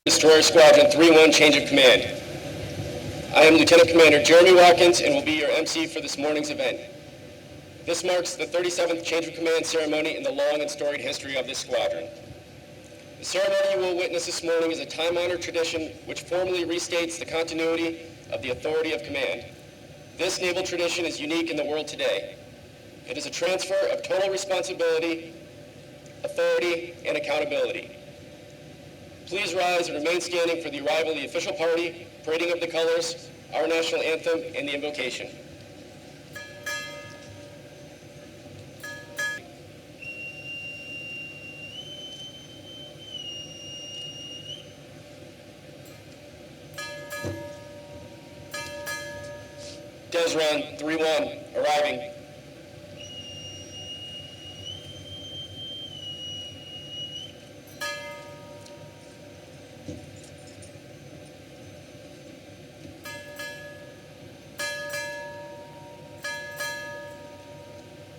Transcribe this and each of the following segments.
Destroyer Squadron 3-1 change of command. I am Lieutenant Commander Jeremy Watkins and will be your MC for this morning's event. This marks the 37th change of command ceremony in the long and storied history of this squadron. The ceremony you will witness this morning is a time-honored tradition which formally restates the continuity of the authority of command. This naval tradition is unique in the world today. It is a transfer of total responsibility, authority, and accountability. Please rise and remain standing for the arrival of the official party, parading of the colors, our national anthem, and the invocation. COMDESRON 3-1, arriving.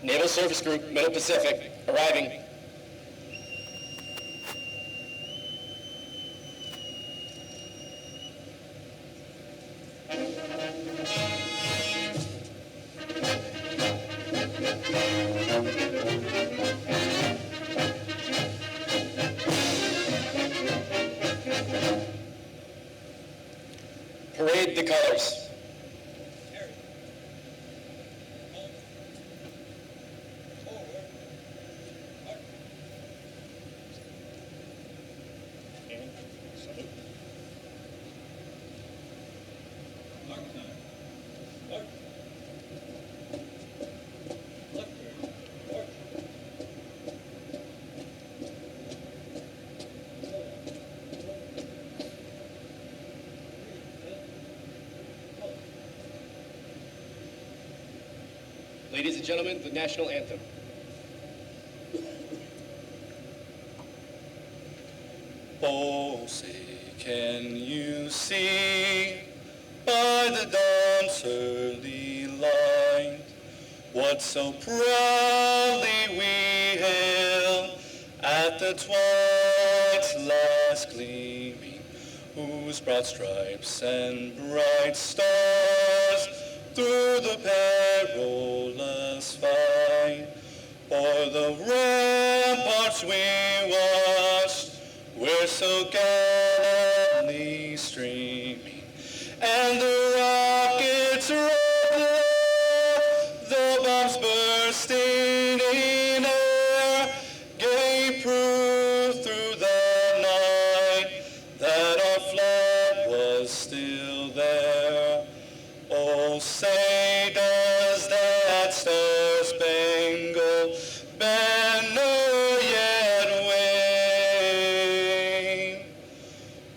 Naval Service Group, Middle Pacific, arriving. Parade the colors. Ladies and gentlemen, the national anthem. Oh, say, can you see by the dawn's early light what so proudly we hailed at the twilight's last gleaming, whose broad stripes and bright stars through the perilous fight o'er the ramparts we watched, were so gallantly streaming, and the rockets roared, the bombs bursting in air, gave proof through the night that our flag was still there. Oh, say does that star-spangled banner yet wave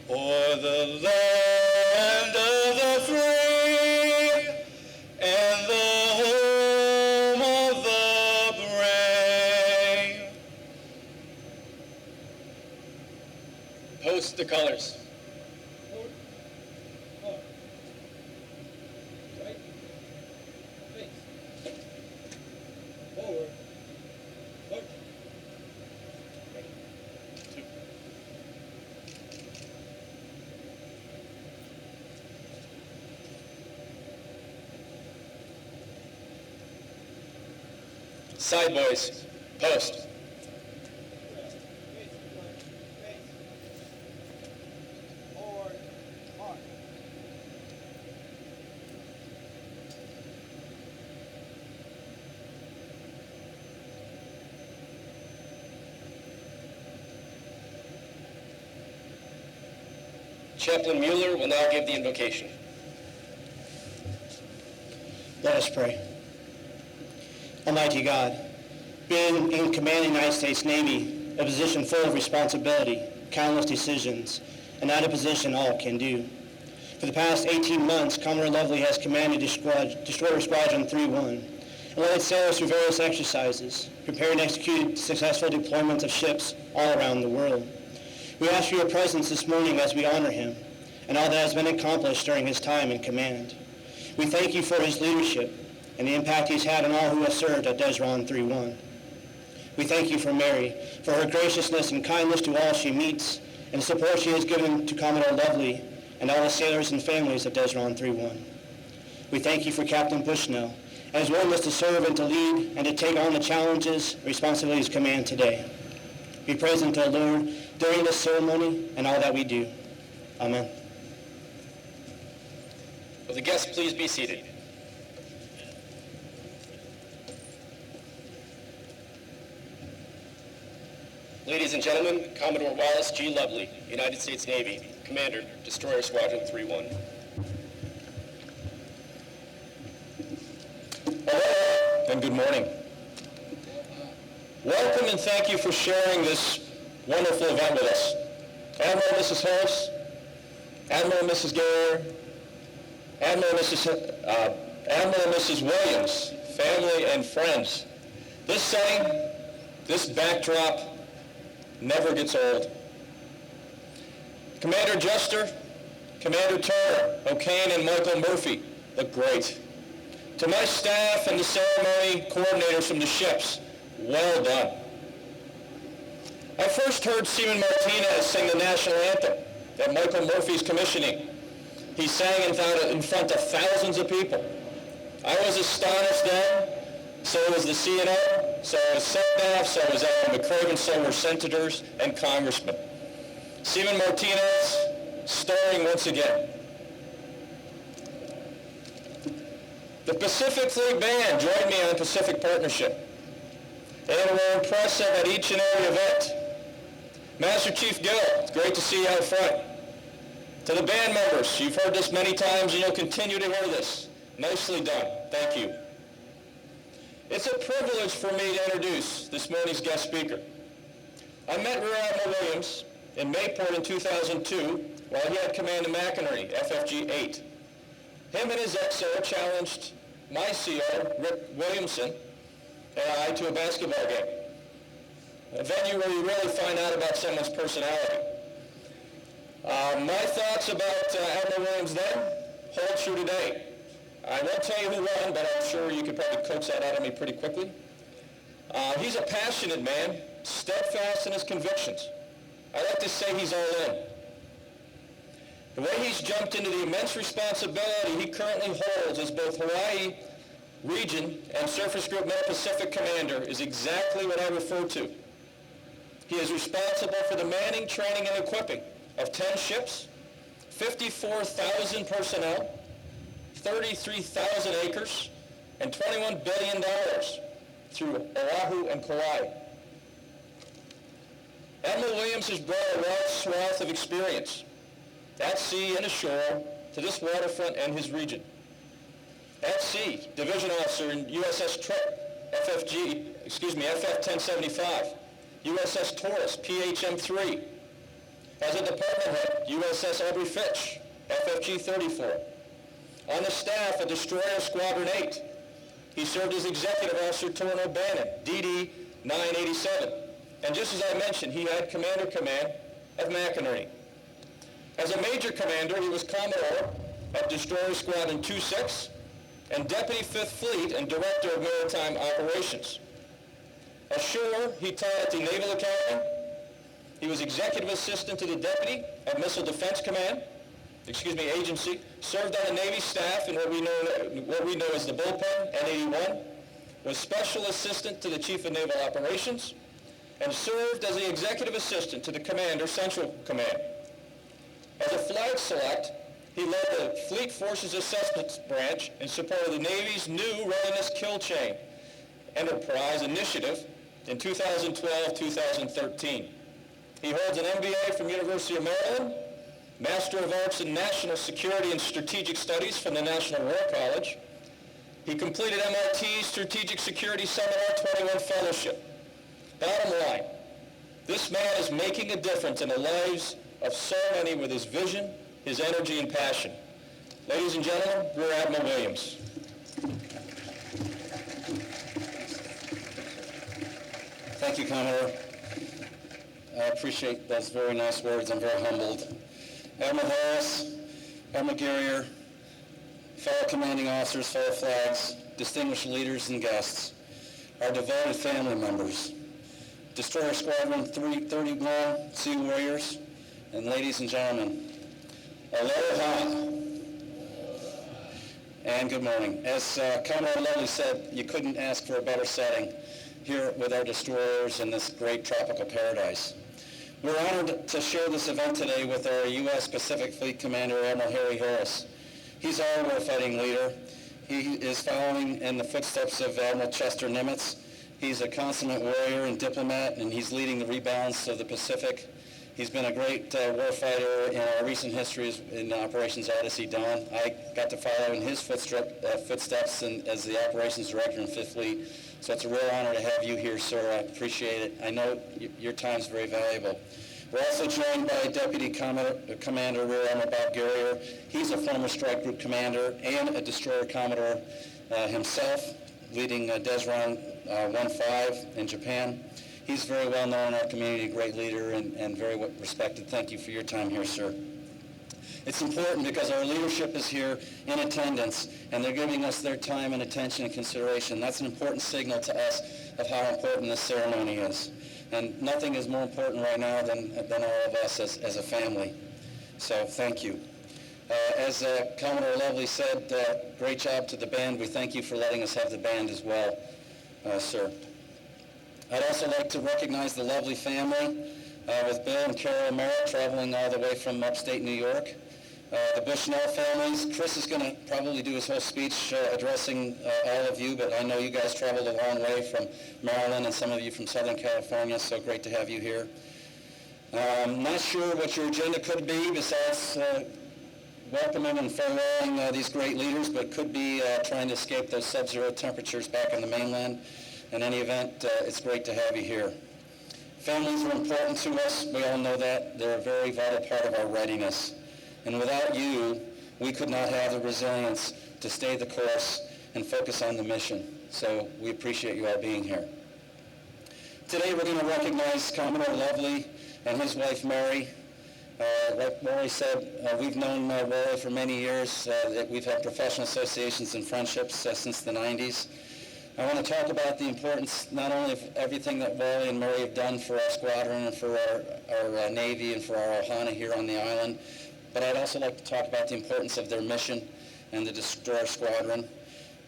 o'er the land of the free and the home of the brave? Post the colors. Side boys, post. Chaplain Mueller will now give the invocation. Let us pray. Almighty God, being in command of the United States Navy, a position full of responsibility, countless decisions, and not a position all can do. For the past 18 months, Commodore Lovely has commanded Destroyer Squadron 3-1, and led its sailors through various exercises, prepared and executed successful deployments of ships all around the world. We ask for your presence this morning as we honor him, and all that has been accomplished during his time in command. We thank you for his leadership and the impact he's had on all who have served at DESRON 3-1. We thank you for Mary, for her graciousness and kindness to all she meets, and the support she has given to Commodore Lovely and all the sailors and families of Desron 3-1. We thank you for Captain Bushnell and his willingness to serve and to lead and to take on the challenges and responsibilities of command today. Be present to the Lord during this ceremony and all that we do. Amen. Will the guests please be seated? Ladies and gentlemen, Commodore Wallace G. Lovely, United States Navy, Commander, Destroyer Squadron 3-1. Hello and good morning. Welcome and thank you for sharing this wonderful event with us. Admiral and Mrs. Holmes, Admiral and Mrs. Guerrier, Admiral and Mrs. Williams, family and friends. This setting, this backdrop never gets old. Commander Jester, Commander Turner, O'Kane, and Michael Murphy look great. To my staff and the ceremony coordinators from the ships, well done. I first heard Seaman Martinez sing the national anthem at Michael Murphy's commissioning. He sang in front of thousands of people. I was astonished then, so was the CNO, so was SECNAF, so was Alan McCraven, so were senators and congressmen. Seaman Martinez, starring once again. The Pacific Fleet Band joined me on the Pacific Partnership, and were impressive at each and every event. Master Chief Gill, it's great to see you out front. To the band members, you've heard this many times and you'll continue to hear this. Nicely done. Thank you. It's a privilege for me to introduce this morning's guest speaker. I met Rear Admiral Williams in Mayport in 2002 while he had command of McInerney, FFG 8. Him and his XO challenged my CO, Rick Williamson, and I to a basketball game, a venue where you really find out about someone's personality. My thoughts about Admiral Williams then hold true today. I won't tell you who won, but I'm sure you could probably coax that out of me pretty quickly. He's a passionate man, steadfast in his convictions. I like to say he's all in. The way he's jumped into the immense responsibility he currently holds as both Hawaii Region and Surface Group Mid-Pacific Commander is exactly what I refer to. He is responsible for the manning, training, and equipping of 10 ships, 54,000 personnel, 33,000 acres, and $21 billion through Oahu and Kauai. Admiral Williams has brought a wide swath of experience at sea and ashore to this waterfront and his region. At sea, Division Officer in USS Trip, FF-1075, USS Taurus, PHM-3. As a department head, USS Aubrey Fitch, FFG-34. On the staff of Destroyer Squadron 8, he served as Executive Officer Torrin O'Bannon, DD-987. And just as I mentioned, he had Commander Command of McInerney. As a Major Commander, he was Commodore at Destroyer Squadron 26 and Deputy 5th Fleet and Director of Maritime Operations. Ashore, he taught at the Naval Academy. He was Executive Assistant to the Deputy at Missile Defense Command, Agency, served on the Navy staff in what we know as the Bullpen, N-81, was Special Assistant to the Chief of Naval Operations, and served as the Executive Assistant to the Commander, Central Command. As a Flag Select, he led the Fleet Forces Assessment Branch in support of the Navy's new Readiness Kill Chain Enterprise Initiative in 2012-2013. He holds an MBA from University of Maryland, Master of Arts in National Security and Strategic Studies from the National War College. He completed MIT's Strategic Security Seminar 21 Fellowship. Bottom line, this man is making a difference in the lives of so many with his vision, his energy, and passion. Ladies and gentlemen, Rear Admiral Williams. Thank you, Commodore. I appreciate those very nice words. I'm very humbled. Admiral Harris, Admiral Guerrier, fellow commanding officers, fellow flags, distinguished leaders and guests, our devoted family members, Destroyer Squadron 331, Sea Warriors, And ladies and gentlemen, aloha. And good morning. As Commodore Lovely said, you couldn't ask for a better setting here with our destroyers in this great tropical paradise. We're honored to share this event today with our U.S. Pacific Fleet Commander, Admiral Harry Harris. He's our warfighting leader. He is following in the footsteps of Admiral Chester Nimitz. He's a consummate warrior and diplomat, and he's leading the rebalance of the Pacific. He's been a great warfighter in our recent history in Operations Odyssey Dawn. I got to follow in his footsteps as the Operations Director in 5th Fleet. So it's a real honor to have you here, sir. I appreciate it. I know your time's very valuable. We're also joined by Deputy Commander Rear Admiral Bob Guerrier. He's a former Strike Group Commander and a Destroyer Commodore himself, leading COMDESRON 1-5 in Japan. He's very well known in our community, a great leader and very respected. Thank you for your time here, sir. It's important because our leadership is here in attendance, and they're giving us their time and attention and consideration. That's an important signal to us of how important this ceremony is. And nothing is more important right now than all of us as a family. So thank you. As Commodore Lovely said, great job to the band. We thank you for letting us have the band as well, sir. I'd also like to recognize the Lovely family with Bill and Carol Merritt traveling all the way from upstate New York. The Bushnell families. Chris is going to probably do his whole speech addressing all of you, but I know you guys traveled a long way from Maryland and some of you from Southern California, so great to have you here. Not sure what your agenda could be besides welcoming and farewelling these great leaders, but could be trying to escape those sub-zero temperatures back on the mainland. In any event, it's great to have you here. Families are important to us. We all know that. They're a very vital part of our readiness. And without you, we could not have the resilience to stay the course and focus on the mission. So we appreciate you all being here. Today we're going to recognize Commodore Lovely and his wife Mary. Like Maury said, we've known Wally for many years. We've had professional associations and friendships since the 90s. I want to talk about the importance not only of everything that Wally and Murray have done for our squadron and for our Navy and for our Ohana here on the island, but I'd also like to talk about the importance of their mission and the Destroyer Squadron.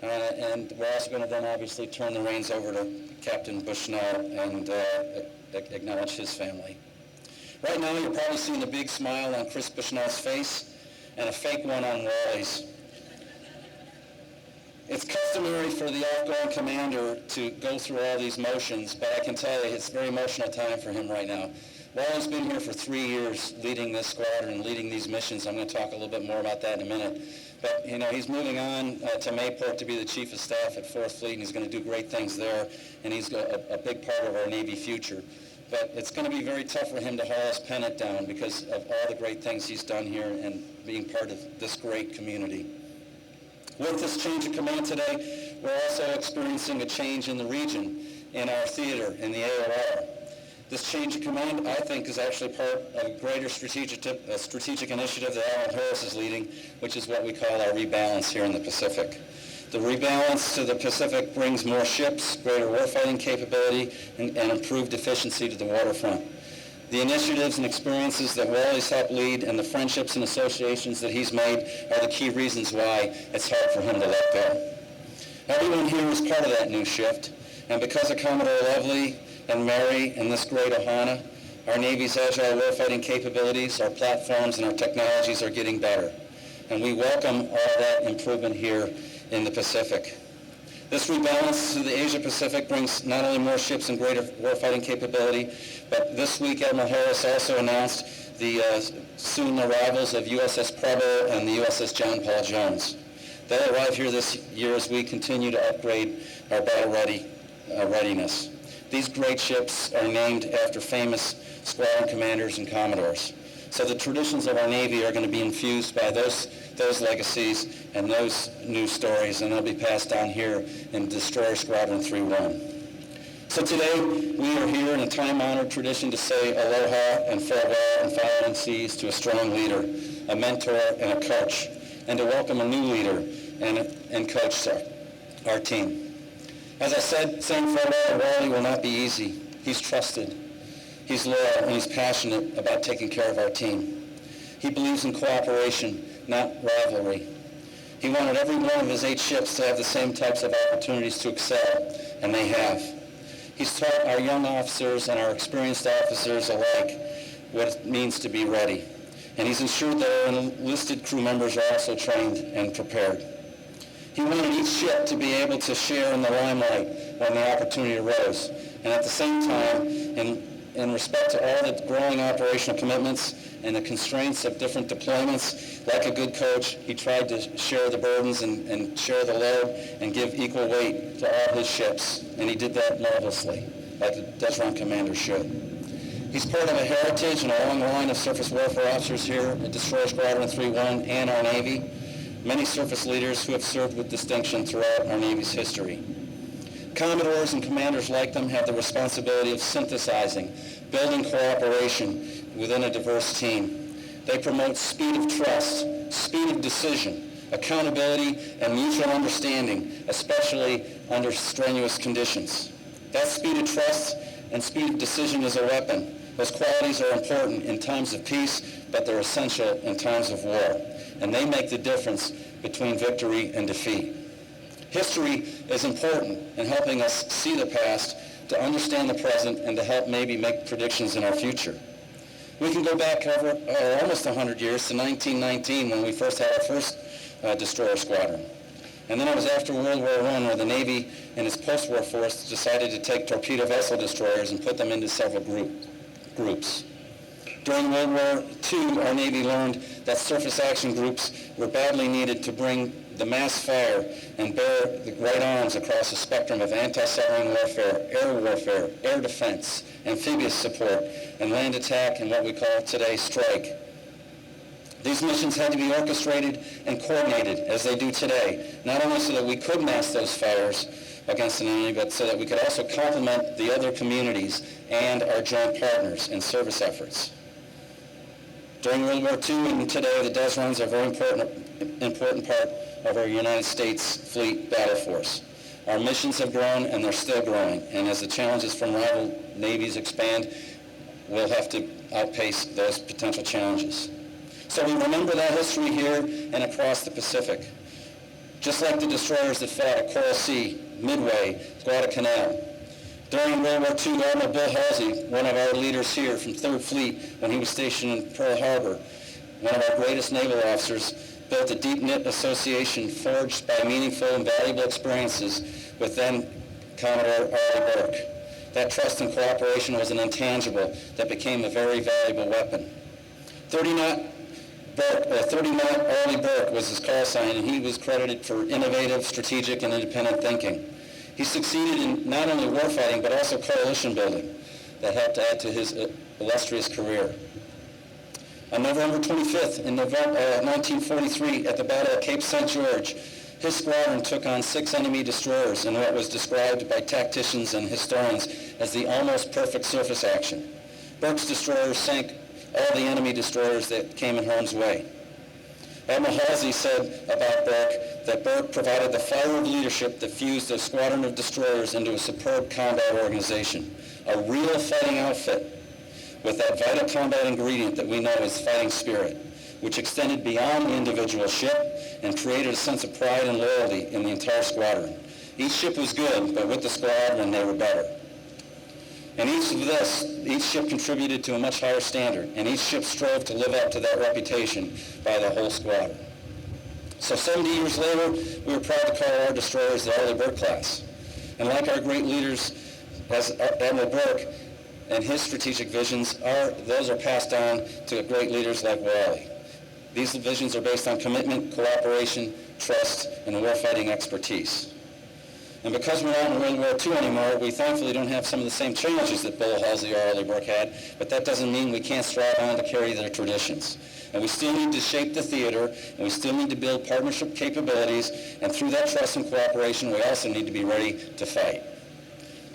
And we're also going to then obviously turn the reins over to Captain Bushnell and acknowledge his family. Right now you're probably seeing a big smile on Chris Bushnell's face and a fake one on Wally's. It's customary for the outgoing commander to go through all these motions, but I can tell you it's a very emotional time for him right now. Wally's been here for 3 years leading this squadron, leading these missions. I'm going to talk a little bit more about that in a minute. But, you know, he's moving on to Mayport to be the Chief of Staff at 4th Fleet, and he's going to do great things there, and he's a big part of our Navy future. But it's going to be very tough for him to haul his pennant down because of all the great things he's done here and being part of this great community. With this change of command today, we're also experiencing a change in the region, in our theater, in the AOR. This change of command, I think, is actually part of a greater strategic initiative that Admiral Harris is leading, which is what we call our rebalance here in the Pacific. The rebalance to the Pacific brings more ships, greater warfighting capability, and improved efficiency to the waterfront. The initiatives and experiences that Wally's helped lead and the friendships and associations that he's made are the key reasons why it's hard for him to let go. Everyone here is part of that new shift, and because of Commodore Lovely and Mary and this great Ohana, our Navy's agile warfighting capabilities, our platforms, and our technologies are getting better. And we welcome all that improvement here in the Pacific. This rebalance to the Asia-Pacific brings not only more ships and greater warfighting capability, but this week Admiral Harris also announced the soon arrivals of USS Preble and the USS John Paul Jones. They'll arrive here this year as we continue to upgrade our battle readiness. These great ships are named after famous squadron commanders and commodores. So the traditions of our Navy are going to be infused by those legacies and those new stories, and they'll be passed down here in Destroyer Squadron 3-1. So today, we are here in a time-honored tradition to say aloha and farewell and following seas to a strong leader, a mentor, and a coach, and to welcome a new leader and coach our team. As I said, saying farewell to Wally will not be easy. He's trusted. He's loyal and he's passionate about taking care of our team. He believes in cooperation, not rivalry. He wanted every one of his 8 ships to have the same types of opportunities to excel, and they have. He's taught our young officers and our experienced officers alike what it means to be ready. And he's ensured that our enlisted crew members are also trained and prepared. He wanted each ship to be able to share in the limelight when the opportunity arose. And at the same time, in respect to all the growing operational commitments and the constraints of different deployments, like a good coach, he tried to share the burdens and share the load and give equal weight to all his ships. And he did that marvelously, like a COMDESRON commander should. He's part of a heritage and a long line of surface warfare officers here at Destroyer Squadron 3-1 and our Navy. Many surface leaders who have served with distinction throughout our Navy's history. Commodores and commanders like them have the responsibility of synthesizing, building cooperation within a diverse team. They promote speed of trust, speed of decision, accountability, and mutual understanding, especially under strenuous conditions. That speed of trust and speed of decision is a weapon. Those qualities are important in times of peace, but they're essential in times of war. And they make the difference between victory and defeat. History is important in helping us see the past, to understand the present, and to help maybe make predictions in our future. We can go back over almost 100 years to 1919 when we first had our first destroyer squadron. And then it was after World War I where the Navy and its post-war force decided to take torpedo vessel destroyers and put them into several groups. During World War II, our Navy learned that surface action groups were badly needed to bring the mass fire and bear the right arms across a spectrum of anti-submarine warfare, air defense, amphibious support, and land attack, and what we call today strike. These missions had to be orchestrated and coordinated as they do today, not only so that we could mask those fires against an enemy, but so that we could also complement the other communities and our joint partners in service efforts. During World War II and today, the COMDESRONs are a very important part of our United States Fleet battle force. Our missions have grown and they're still growing, and as the challenges from rival navies expand, we'll have to outpace those potential challenges. So we remember that history here and across the Pacific. Just like the destroyers that fought at Coral Sea, Midway, Guadalcanal. During World War II, Admiral Bill Halsey, one of our leaders here from 3rd Fleet when he was stationed in Pearl Harbor, one of our greatest naval officers, built a deep-knit association forged by meaningful and valuable experiences with then Commodore Arleigh Burke. That trust and cooperation was an intangible that became a very valuable weapon. 30-knot Arleigh Burke was his call sign, and he was credited for innovative, strategic, and independent thinking. He succeeded in not only warfighting, but also coalition building that helped add to his illustrious career. On November 25th, in 1943, at the Battle of Cape St. George, his squadron took on 6 enemy destroyers in what was described by tacticians and historians as the almost perfect surface action. Burke's destroyers sank all the enemy destroyers that came in harm's way. Admiral Halsey said about Burke that Burke provided the fire of leadership that fused a squadron of destroyers into a superb combat organization, a real fighting outfit with that vital combat ingredient that we know as fighting spirit, which extended beyond the individual ship and created a sense of pride and loyalty in the entire squadron. Each ship was good, but with the squadron they were better. And each ship contributed to a much higher standard, and each ship strove to live up to that reputation by the whole squadron. So 70 years later, we were proud to call our destroyers the Arleigh Burke class. And like our great leaders, as Admiral Burke and his strategic visions, those are passed on to great leaders like Wallace. These visions are based on commitment, cooperation, trust, and warfighting expertise. And because we're not in World War II anymore, we thankfully don't have some of the same challenges that Bill Halsey or Arleigh Burke had, but that doesn't mean we can't strive on to carry their traditions. And we still need to shape the theater, and we still need to build partnership capabilities, and through that trust and cooperation, we also need to be ready to fight.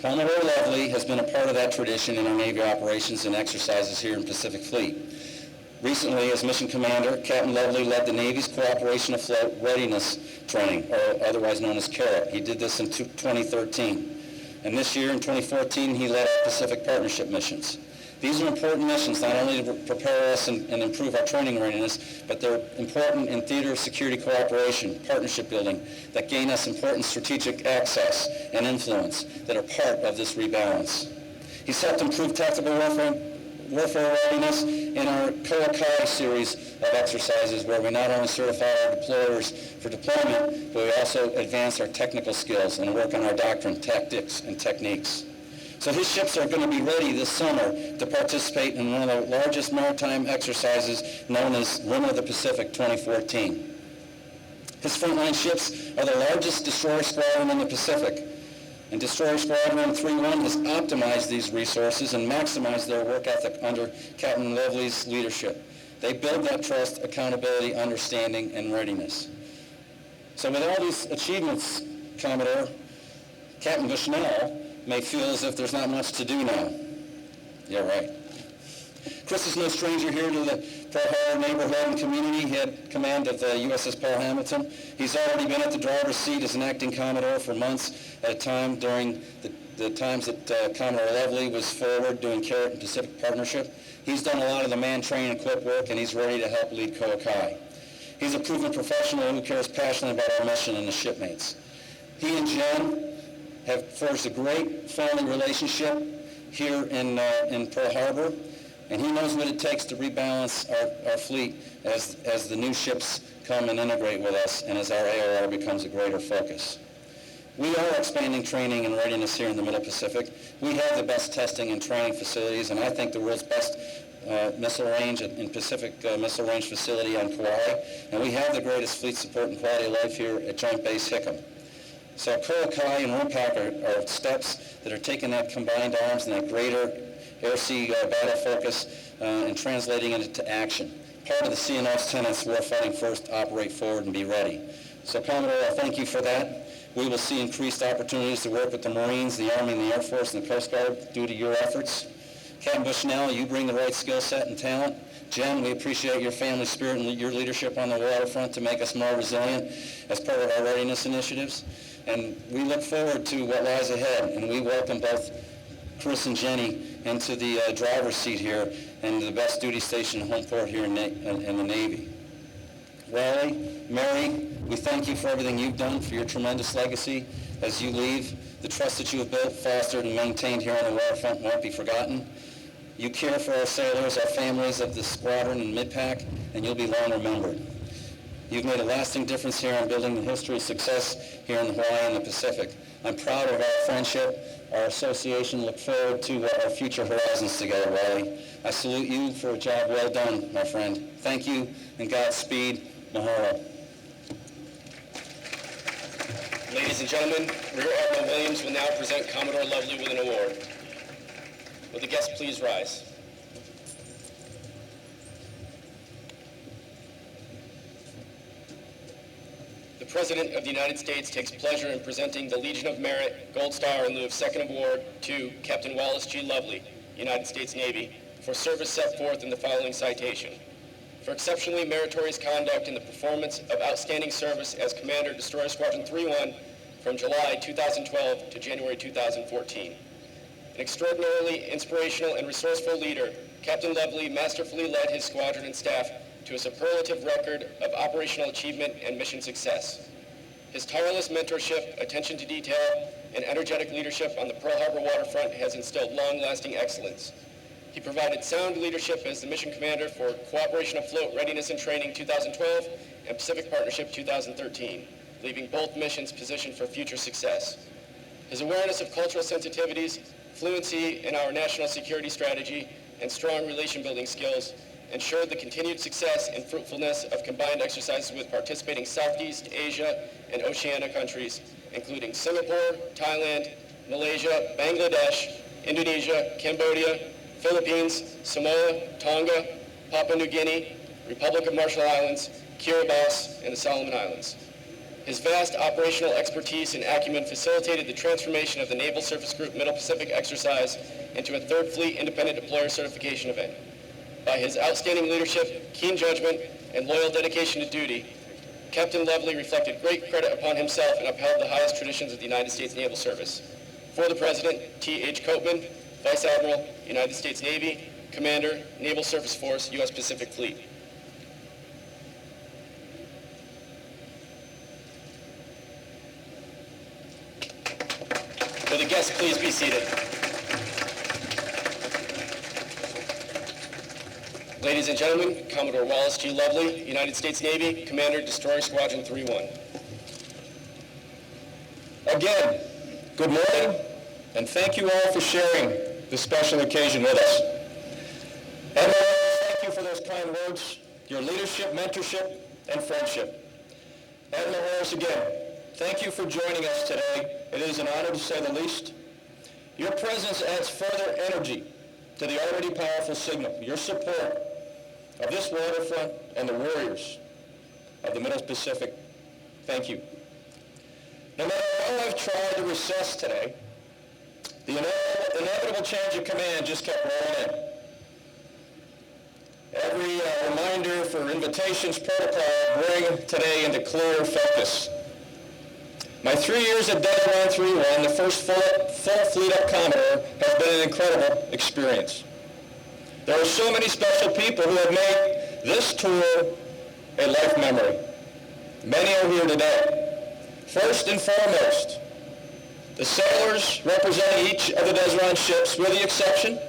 Commodore Lovely has been a part of that tradition in our Navy operations and exercises here in Pacific Fleet. Recently, as mission commander, Captain Lovely led the Navy's Cooperation Afloat Readiness Training, or otherwise known as CARAT. He did this in 2013. And this year, in 2014, he led our Pacific Partnership missions. These are important missions, not only to prepare us and improve our training readiness, but they're important in theater security cooperation, partnership building, that gain us important strategic access and influence that are part of this rebalance. He's helped improve tactical warfare readiness in our COA series of exercises, where we not only certify our deployers for deployment, but we also advance our technical skills and work on our doctrine, tactics, and techniques. So his ships are going to be ready this summer to participate in one of the largest maritime exercises known as Rim of the Pacific 2014. His frontline ships are the largest destroyer squadron in the Pacific, and Destroyer Squadron 3-1 has optimized these resources and maximized their work ethic under Captain Lovely's leadership. They build that trust, accountability, understanding, and readiness. So with all these achievements, Commodore, Captain Bushnell may feel as if there's not much to do now. Yeah, right. Chris is no stranger here to the Pearl Harbor neighborhood and community. He had command of the USS Paul Hamilton. He's already been at the driver's seat as an acting Commodore for months at a time during the times that Commodore Lovely was forward doing Carrot and Pacific Partnership. He's done a lot of the man train and equip work, and he's ready to help lead COA. He's a proven professional who cares passionately about our mission and his shipmates. He and Jen have forged a great family relationship here in Pearl Harbor, and he knows what it takes to rebalance our fleet as the new ships come and integrate with us and as our AOR becomes a greater focus. We are expanding training and readiness here in the Middle Pacific. We have the best testing and training facilities, and I think the world's best missile range and Pacific missile range facility on Kauai, and we have the greatest fleet support and quality of life here at Joint Base Hickam. So COA and RIMPAC are steps that are taking that combined arms and that greater air-sea battle focus and translating it into action. Part of the CNO's tenets, warfighting first, operate forward, and be ready. So Commodore, I thank you for that. We will see increased opportunities to work with the Marines, the Army, and the Air Force, and the Coast Guard due to your efforts. Captain Bushnell, you bring the right skill set and talent. Jen, we appreciate your family spirit and your leadership on the waterfront to make us more resilient as part of our readiness initiatives. And we look forward to what lies ahead, and we welcome both Chris and Jenny into the driver's seat here and the best duty station and home port here in the Navy. Wally, Mary, we thank you for everything you've done, for your tremendous legacy as you leave. The trust that you have built, fostered, and maintained here on the waterfront won't be forgotten. You care for our sailors, our families of the Squadron and MidPac, and you'll be long remembered. You've made a lasting difference here in building the history of success here in Hawaii and the Pacific. I'm proud of our friendship, our association. Look forward to our future horizons together, Wally. I salute you for a job well done, my friend. Thank you, and Godspeed. Mahalo. Ladies and gentlemen, Rear Admiral Williams will now present Commodore Lovely with an award. Will the guests please rise? The President of the United States takes pleasure in presenting the Legion of Merit Gold Star in lieu of Second Award to Captain Wallace G. Lovely, United States Navy, for service set forth in the following citation. For exceptionally meritorious conduct in the performance of outstanding service as Commander Destroyer Squadron 3-1 from July 2012 to January 2014. An extraordinarily inspirational and resourceful leader, Captain Lovely masterfully led his squadron and staff to a superlative record of operational achievement and mission success. His tireless mentorship, attention to detail, and energetic leadership on the Pearl Harbor waterfront has instilled long-lasting excellence. He provided sound leadership as the mission commander for Cooperation Afloat Readiness and Training 2012 and Pacific Partnership 2013, leaving both missions positioned for future success. His awareness of cultural sensitivities, fluency in our national security strategy, and strong relation-building skills ensured the continued success and fruitfulness of combined exercises with participating Southeast Asia and Oceania countries, including Singapore, Thailand, Malaysia, Bangladesh, Indonesia, Cambodia, Philippines, Samoa, Tonga, Papua New Guinea, Republic of Marshall Islands, Kiribati, and the Solomon Islands. His vast operational expertise and acumen facilitated the transformation of the Naval Surface Group Middle Pacific exercise into a Third Fleet Independent Deployer Certification event. By his outstanding leadership, keen judgment, and loyal dedication to duty, Captain Lovely reflected great credit upon himself and upheld the highest traditions of the United States Naval Service. For the President, T.H. Copeman, Vice Admiral, United States Navy, Commander, Naval Surface Force, U.S. Pacific Fleet. Will the guests please be seated? Ladies and gentlemen, Commodore Wallace G. Lovely, United States Navy, Commander, Destroyer Squadron 3-1. Again, good morning, and thank you all for sharing this special occasion with us. Admiral, thank you for those kind words, your leadership, mentorship, and friendship. Admiral Harris, again, thank you for joining us today. It is an honor to say the least. Your presence adds further energy to the already powerful signal, your support of this waterfront and the warriors of the Middle Pacific. Thank you. No matter how I've tried to recess today, the inevitable change of command just kept rolling in. Every reminder for invitations protocol bring today into clear focus. My 3 years at Desron 3-1, the first full fleet-up Commodore, has been an incredible experience. There are so many special people who have made this tour a life memory. Many are here today. First and foremost, the sailors representing each of the Desron ships, with the exception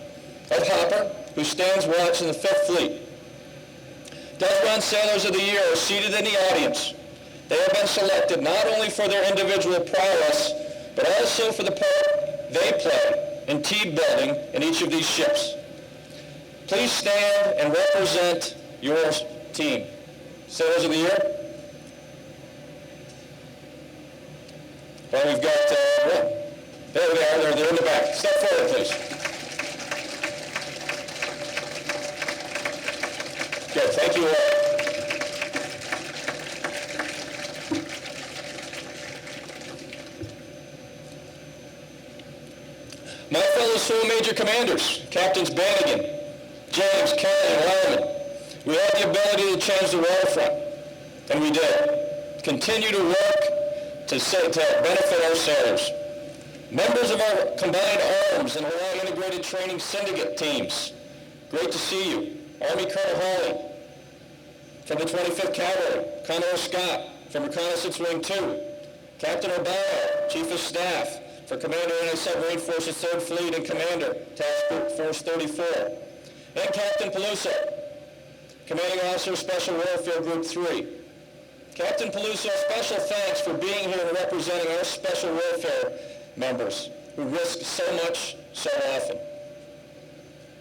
of Hopper, who stands watch in the 5th Fleet. Desron Sailors of the Year are seated in the audience. They have been selected not only for their individual prowess, but also for the part they play in team building in each of these ships. Please stand and represent your team. Sailors of the Year. Well, we've got one. There they are. They're in the back. Step forward, please. Good. Thank you all. My fellow Sole Major Commanders, Captains Bannigan, James, Kelly, and Lyman, we had the ability to change the waterfront, and we did. Continue to work to benefit our sailors. Members of our combined arms and Hawaii Integrated Training Syndicate teams, great to see you. Army Colonel Hawley from the 25th Cavalry, Commodore Scott from Reconnaissance Wing 2, Captain O'Barrow, Chief of Staff for Commander Anti-Submarine Forces 3rd Fleet and Commander, Task Force 34, and Captain Peluso, Commanding Officer, Special Warfare Group 3. Captain Peluso, special thanks for being here and representing our Special Warfare members who risk so much so often.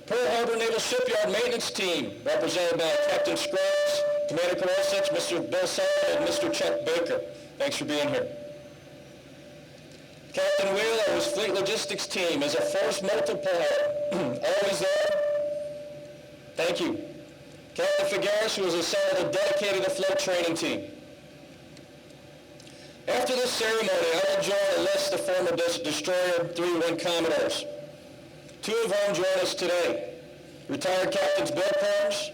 Pearl Harbor Naval Shipyard Maintenance Team, represented by Captain Scruggs, Commander Karosich, Mr. Bill Sullivan, and Mr. Chuck Baker. Thanks for being here. Captain Wheeler, his Fleet Logistics Team, is a force multiplier, always there. Thank you. Captain Figueres, who has assembled a dedicated afloat training team. After this ceremony, I will join a list of former Destroyer 3-1 Commodores. 2 of whom join us today. Retired Captains Bill Perms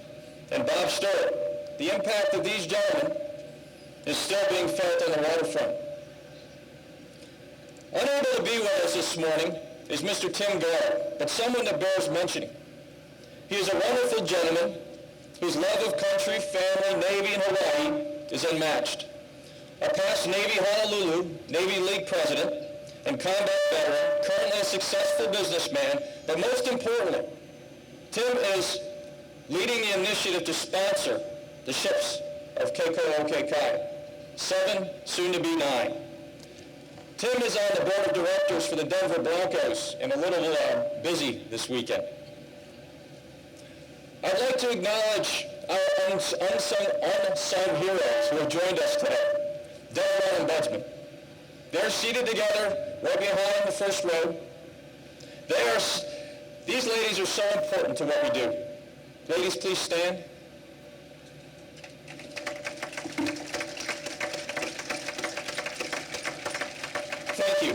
and Bob Stewart. The impact of these gentlemen is still being felt on the waterfront. Unable to be with us this morning is Mr. Tim Garrett, but someone that bears mentioning. He is a wonderful gentleman whose love of country, family, Navy, and Hawaii is unmatched. A past Navy Honolulu, Navy League president, and combat veteran, currently a successful businessman, but most importantly, Tim is leading the initiative to sponsor the ships of Keiko Okekai, 7, soon to be 9. Tim is on the board of directors for the Denver Broncos and a little busy this weekend. I'd like to acknowledge our unsung heroes who have joined us today, Denver Ombudsman. They're seated together right behind the first row. These ladies are so important to what we do. Ladies, please stand. Thank you.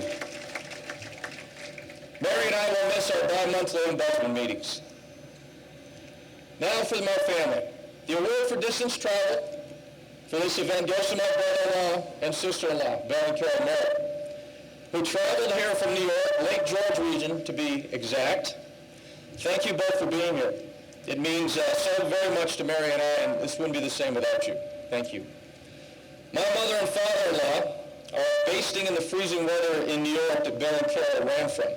Mary and I will miss our bi-monthly ombudsman meetings. Now for my family. The award for distance travel for this event goes to my brother-in-law and sister-in-law, Bill and Carol Merritt, who traveled here from New York, Lake George region to be exact, Thank you both for being here. It means so very much to Mary and I, and this wouldn't be the same without you. Thank you. My mother and father-in-law are basting in the freezing weather in New York that Bill and Carol ran from.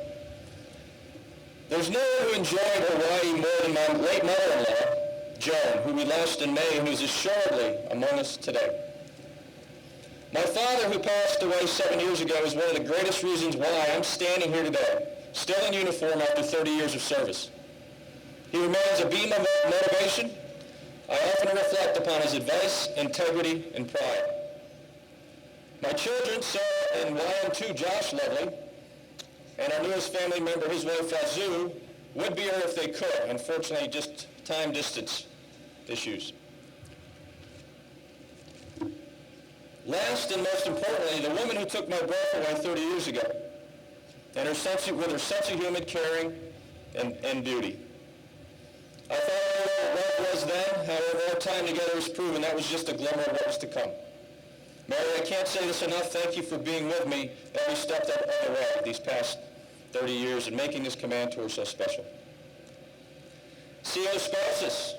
There's no one who enjoyed Hawaii more than my late mother-in-law, Joan, who we lost in May and who's assuredly among us today. My father, who passed away 7 years ago, is one of the greatest reasons why I'm standing here today, still in uniform after 30 years of service. He remains a beam of motivation. I often reflect upon his advice, integrity, and pride. My children, Sarah and YM2 Josh Lovely, and our newest family member, his wife Azu, would be here if they could. Unfortunately, just time distance issues. Last and most importantly, the woman who took my breath away 30 years ago, and with her sense of humor, caring, and beauty. I thought what was then, however, our time together has proven that was just a glimmer of what was to come. Mary, I can't say this enough. Thank you for being with me every step of the way these past 30 years and making this command tour so special. CO spouses,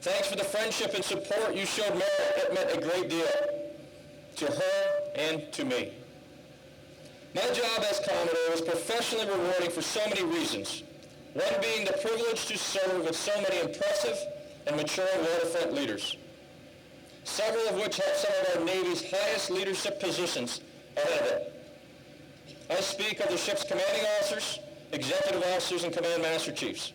thanks for the friendship and support you showed Mary. It meant a great deal to her and to me. My job as Commodore was professionally rewarding for so many reasons, one being the privilege to serve with so many impressive and mature waterfront leaders, several of which have some of our Navy's highest leadership positions ahead of it. I speak of the ship's commanding officers, executive officers, and command master chiefs.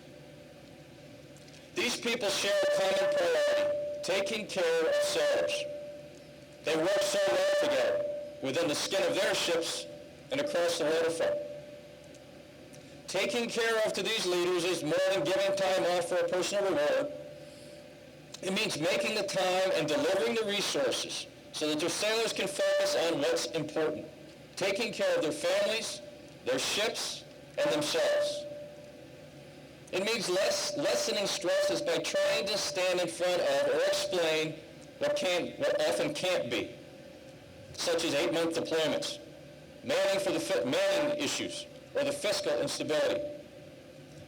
These people share a common priority, taking care of sailors. They work so well together within the skin of their ships and across the waterfront. Taking care of to these leaders is more than giving time off for a personal reward. It means making the time and delivering the resources so that their sailors can focus on what's important, taking care of their families, their ships, and themselves. It means lessening stresses by trying to stand in front of or explain what often can't be, such as 8-month deployments, manning issues, or the fiscal instability.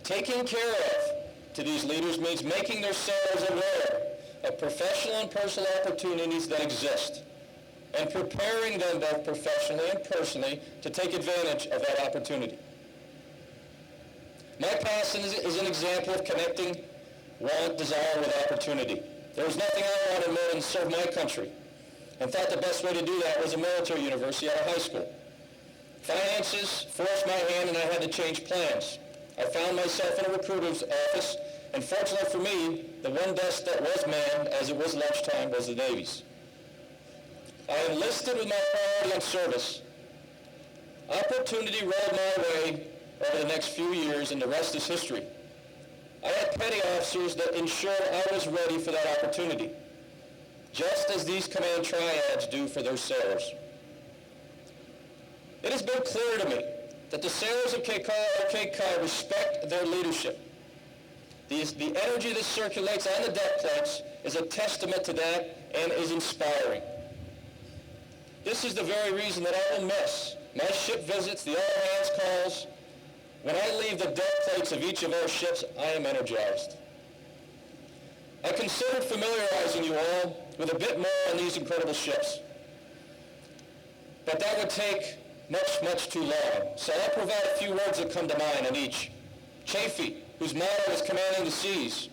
Taking care of to these leaders means making their sailors aware of professional and personal opportunities that exist and preparing them both professionally and personally to take advantage of that opportunity. My past is an example of connecting want, desire with opportunity. There was nothing I wanted more than to serve my country, and thought the best way to do that was a military university out of high school. Finances forced my hand and I had to change plans. I found myself in a recruiter's office, and fortunately for me, the one desk that was manned as it was lunchtime was the Navy's. I enlisted with my priority on service. Opportunity rolled my way over the next few years, and the rest is history. I had petty officers that ensured I was ready for that opportunity, just as these command triads do for their sailors. It has been clear to me that the sailors of Cape Cod respect their leadership. The energy that circulates on the deck plates is a testament to that and is inspiring. This is the very reason that I will miss my ship visits, the all-hands calls. When I leave the deck plates of each of our ships, I am energized. I considered familiarizing you all with a bit more on these incredible ships, but that would take much too long. So I'll provide a few words that come to mind on each. Chafee, whose motto is commanding the seas.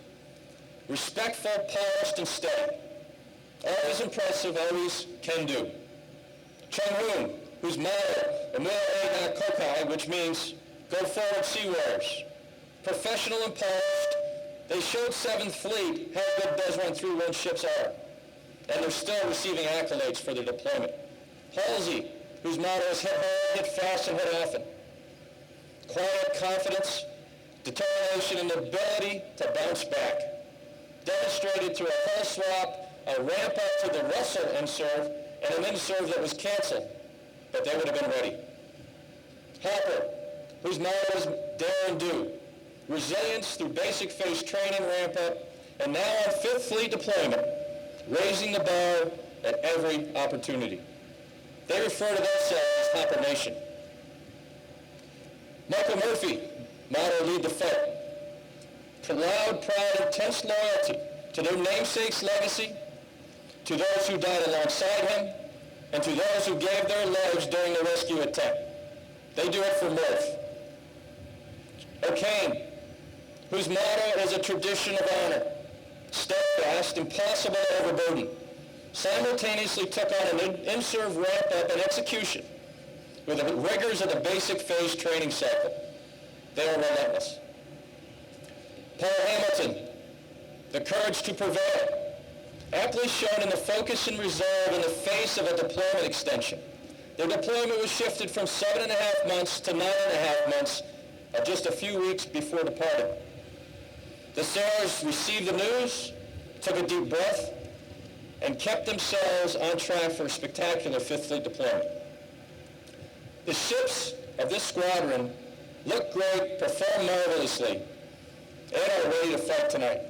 Respectful, polished, and steady. Always impressive, always can do. Chung-Hoon, whose motto, Amur Ega Kokai, which means go forward, seawarers. Professional and polished, they showed 7th Fleet how good BUZZ-1 3-1 ships are, and they're still receiving accolades for their deployment. Halsey, whose motto is hit hard, hit fast, and hit often. Quiet confidence, determination, and the ability to bounce back. Demonstrated through a hull swap, a ramp up to the Russell in-serve, and an in-serve that was canceled, but they would have been ready. Hopper, whose motto is dare and do. Resilience through basic phase training ramp up, and now on 5th Fleet deployment, raising the bar at every opportunity. They refer to themselves as Hopper Nation. Michael Murphy, motto, lead the fight. Proud, pride, intense loyalty to their namesake's legacy, to those who died alongside him, and to those who gave their lives during the rescue attempt. They do it for mirth. O'Kane, whose motto is a tradition of honor, steadfast, impossible to overburden, simultaneously took on an in-serve ramp-up and execution with the rigors of the basic phase training cycle. They are relentless. Paul Hamilton, the courage to prevail, aptly shown in the focus and resolve in the face of a deployment extension. Their deployment was shifted from 7.5 months to 9.5 months, just a few weeks before departing. The sailors received the news, took a deep breath, and kept themselves on track for a spectacular Fifth Fleet deployment. The ships of this squadron look great, perform marvelously, and are ready to fight tonight.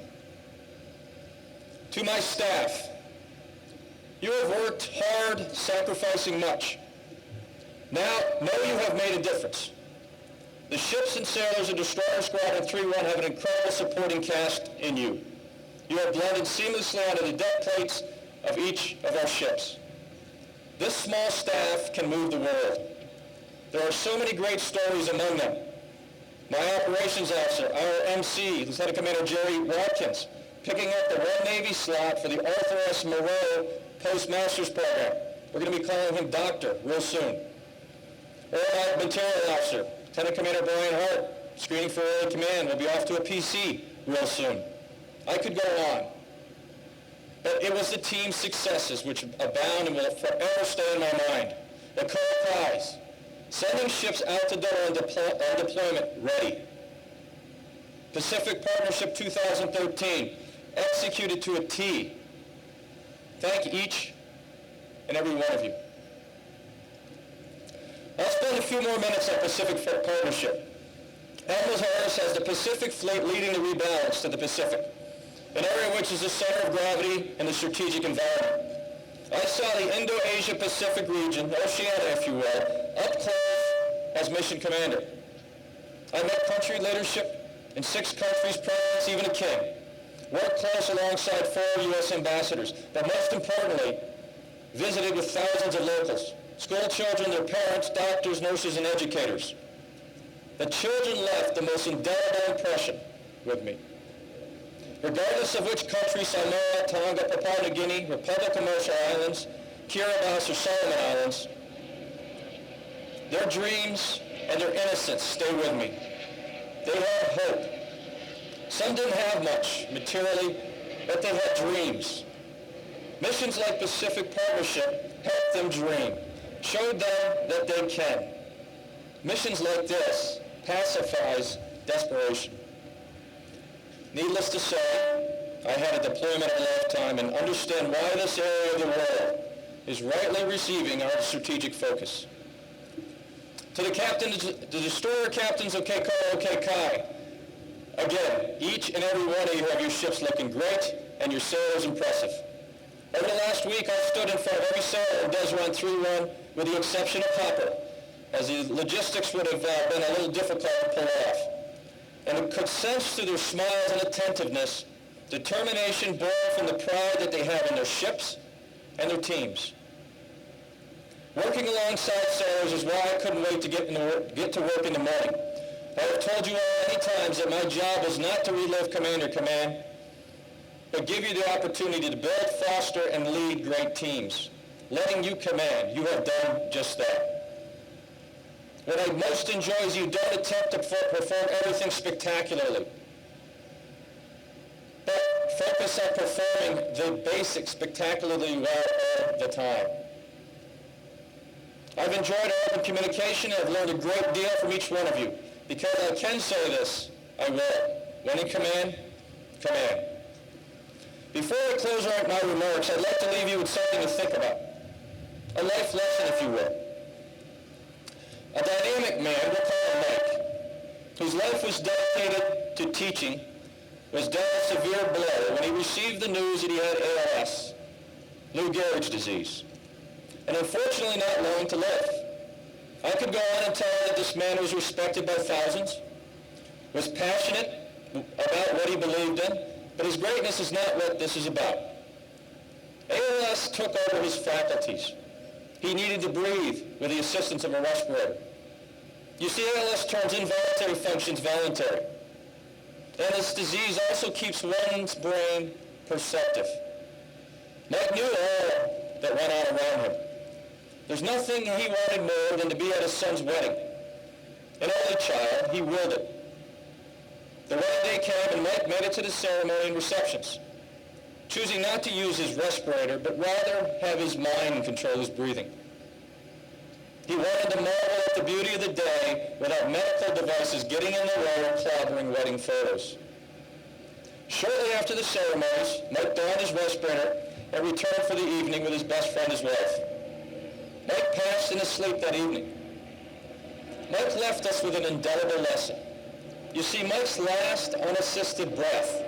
To my staff, you have worked hard, sacrificing much. Now, know you have made a difference. The ships and sailors of Destroyer Squadron 3-1 have an incredible supporting cast in you. You have blended seamlessly onto the deck plates of each of our ships. This small staff can move the world. There are so many great stories among them. My operations officer, our MC, Lieutenant Commander Jerry Watkins, picking up the One Navy slot for the Arthur S. Moreau Postmaster's Program. We're going to be calling him Doctor real soon. Or my material officer, Lieutenant Commander Brian Hart, screening for early command, will be off to a PC real soon. I could go on. But it was the team's successes which abound and will forever stay in my mind. The Cole Prize, sending ships out the door on deployment ready. Pacific Partnership 2013, executed to a T. Thank each and every one of you. I'll spend a few more minutes on Pacific Partnership. Admiral Harris has the Pacific Fleet leading the rebalance to the Pacific, an area which is the center of gravity in the strategic environment. I saw the Indo-Asia-Pacific region, Oceania if you will, up close as mission commander. I met country leadership in 6 countries, presidents, even a king. Worked close alongside 4 U.S. ambassadors, but most importantly, visited with thousands of locals, school children, their parents, doctors, nurses, and educators. The children left the most indelible impression with me. Regardless of which country, Samoa, Tonga, Papua New Guinea, Republic of Marshall Islands, Kiribati, or Solomon Islands, their dreams and their innocence stay with me. They had hope. Some didn't have much materially, but they had dreams. Missions like Pacific Partnership helped them dream, showed them that they can. Missions like this pacifies desperation. Needless to say, I had a deployment of a lifetime and understand why this area of the world is rightly receiving our strategic focus. To the captains, the destroyer captains of Keikoa, Kai, again, each and every one of you have your ships looking great and your sailors impressive. Over the last week, I stood in front of every sailor in COMDESRON 3-1 with the exception of Hopper, as the logistics would have been a little difficult to pull off. And I could sense through their smiles and attentiveness determination born from the pride that they have in their ships and their teams. Working alongside sailors is why I couldn't wait to get to work in the morning. I have told you all many times that my job is not to relive Commander Command, but give you the opportunity to build, foster, and lead great teams. Letting you command, you have done just that. What I most enjoy is you don't attempt to perform everything spectacularly, but focus on performing the basics spectacularly well all the time. I've enjoyed our open communication and I've learned a great deal from each one of you. Because I can say this, I will. When in command, command. Before I close out my remarks, I'd like to leave you with something to think about. A life lesson, if you will. A dynamic man, we'll call him Mike, whose life was dedicated to teaching, was dealt a severe blow when he received the news that he had ALS, Lou Gehrig's disease, and unfortunately not long to live. I could go on and tell you that this man was respected by thousands, was passionate about what he believed in, but his greatness is not what this is about. ALS took over his faculties. He needed to breathe with the assistance of a respirator. You see, ALS turns involuntary functions voluntary. And this disease also keeps one's brain perceptive. Mike knew all that went on around him. There's nothing he wanted more than to be at his son's wedding. An only child, he willed it. The wedding day came and Mike made it to the ceremony and receptions, choosing not to use his respirator, but rather have his mind control his breathing. He wanted to marvel at the beauty of the day without medical devices getting in the way or clobbering wedding photos. Shortly after the ceremonies, Mike donned his respirator and returned for the evening with his best friend, his wife. Mike passed in his sleep that evening. Mike left us with an indelible lesson. You see, Mike's last unassisted breath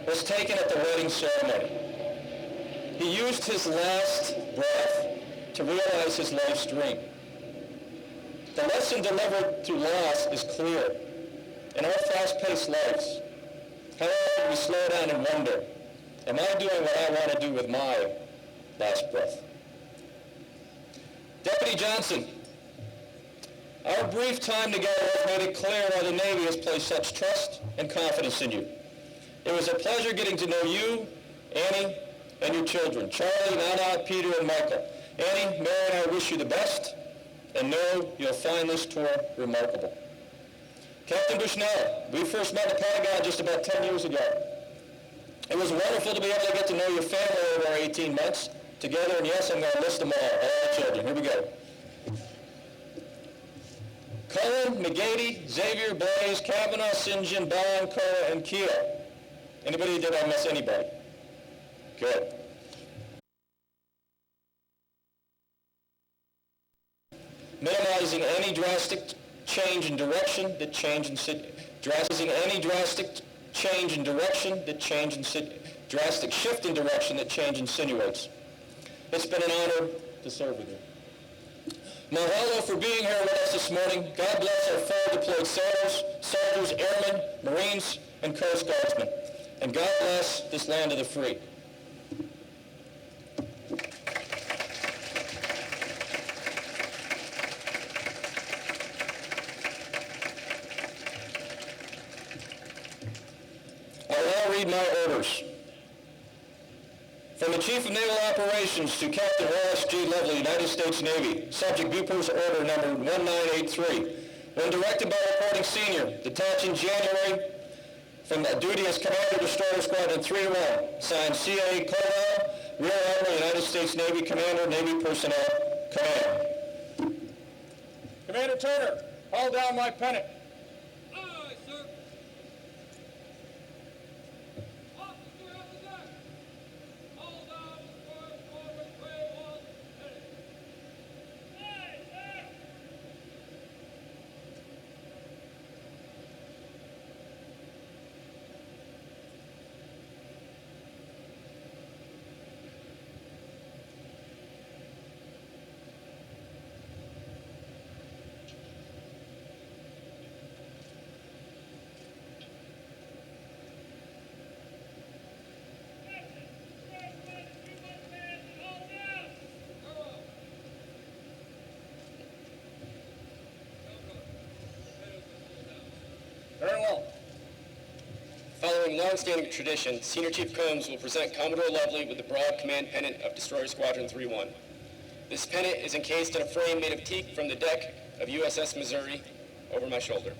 was taken at the wedding ceremony. He used his last breath to realize his life's dream. The lesson delivered through loss is clear. In our fast-paced lives, how often we slow down and wonder, am I doing what I want to do with my last breath? Deputy Johnson, our brief time together has made it clear why the Navy has placed such trust and confidence in you. It was a pleasure getting to know you, Annie, and your children, Charlie, Nana, Peter, and Michael. Annie, Mary, and I wish you the best, and know you'll find this tour remarkable. Captain Bushnell, we first met in the Pentagon just about 10 years ago. It was wonderful to be able to get to know your family over our 18 months together, and yes, I'm going to list them all the children. Here we go. Cullen, McGady, Xavier, Blaze, Kavanaugh, St. John, Bond, Koa, and Keo. Anybody, did I miss anybody? Good. Minimizing any drastic change in direction that drastic shift in direction that change insinuates. It's been an honor to serve with you. Mahalo for being here with us this morning. God bless our four deployed sailors, soldiers, airmen, Marines, and Coast Guardsmen. And God bless this land of the free. I'll now read my orders. From the Chief of Naval Operations to Captain Wallace G. Lovely, United States Navy, Subject Buper's Order number 1983. When directed by Reporting Senior, detaching January from duty as Commander Destroyer Squadron 3-1, signed C.A. Colwell, Rear Admiral, United States Navy Commander, Navy Personnel, Command. Commander Turner, haul down my pennant. Aye, sir. Officer at the deck. Haul down the forward tray on pennant. Aye, sir. Very well. Following long-standing tradition, Senior Chief Combs will present Commodore Lovely with the broad command pennant of Destroyer Squadron 3-1. This pennant is encased in a frame made of teak from the deck of USS Missouri over my shoulder.